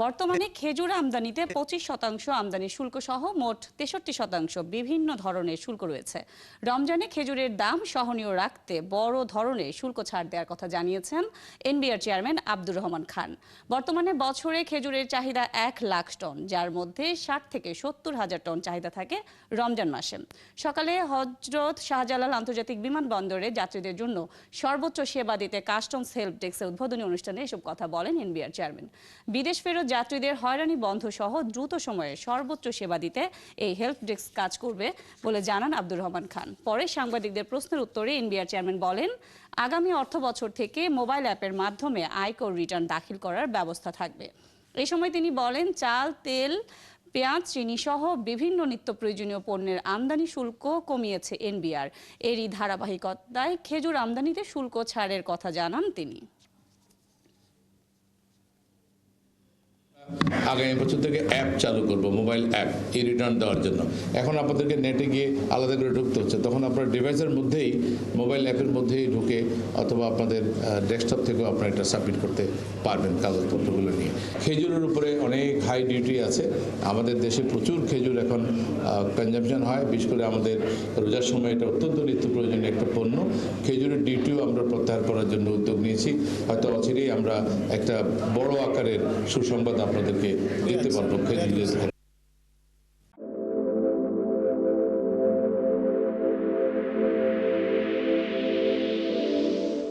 বর্তমানে খেজুর আমদানিতে 25% আমদানি শুল্ক সহ মোট 63% বিভিন্ন ধরনের শুল্ক রয়েছে। রমজানে খেজুরের দাম সহনীয় রাখতে বড় ধরনের শুল্ক ছাড় দেওয়ার কথা জানিয়েছেন এনবিআর চেয়ারম্যান আব্দুর রহমান খান। বর্তমানে বছরে খেজুরের চাহিদা 1 লাখ টন, যার মধ্যে 60 থেকে 70 হাজার টন চাহিদা থাকে রমজান মাসে। সকালে হযরত শাহজালাল আন্তর্জাতিক বিমানবন্দরে যাত্রীদের জন্য সর্বোচ্চ সেবা দিতে কাস্টমস হেল্প ডেস্কের উদ্বোধনী অনুষ্ঠানে এসব কথা বলেন এনবিআর চেয়ারম্যান। বিদেশ ফেরত যাত্রীদের হয়রানি বন্ধ সহ দ্রুত সময়ে সর্বোচ্চ সেবা দিতে এই হেল্প ডেস্ক কাজ করবে বলে জানান আব্দুর রহমান খান। পরে সাংবাদিকদের প্রশ্নের উত্তরে এনবিআর চেয়ারম্যান বলেন, আগামী অর্থবছর থেকে মোবাইল অ্যাপের মাধ্যমে আয়কর রিটার্ন দাখিল করার ব্যবস্থা থাকবে। এই সময় তিনি বলেন, চাল, তেল, পেঁয়াজ, চিনি সহ বিভিন্ন নিত্য প্রয়োজনীয় পণ্যের আমদানি শুল্ক কমিয়েছে এনবিআর। এরই ধারাবাহিকতায় খেজুর আমদানিতে শুল্ক ছাড়ের কথা জানান তিনি। আগামী বছর থেকে অ্যাপ চালু করব, মোবাইল অ্যাপ ই রিটার্ন দেওয়ার জন্য। এখন আপনাদেরকে নেটে গিয়ে আলাদা করে ঢুকতে হচ্ছে, তখন আপনার ডিভাইসের মধ্যেই, মোবাইল অ্যাপের মধ্যেই ঢুকে অথবা আপনাদের ডেস্কটপ থেকেও আপনারা এটা সাবমিট করতে পারবেন কাগজপত্রগুলো নিয়ে। খেজুরের উপরে অনেক হাই ডিউটি আছে। আমাদের দেশে প্রচুর খেজুর এখন কনজাম্পশন হয়, বিশেষ করে আমাদের রোজার সময় এটা অত্যন্ত নিত্য প্রয়োজনীয় একটা পণ্য। খেজুরের ডিউটিও আমরা প্রত্যাহার করার জন্য উদ্যোগ নিয়েছি। হয়তো অচিরেই আমরা একটা বড় আকারের সুসংবাদ আপনাদেরকে দিতে পারবো খেজুরের।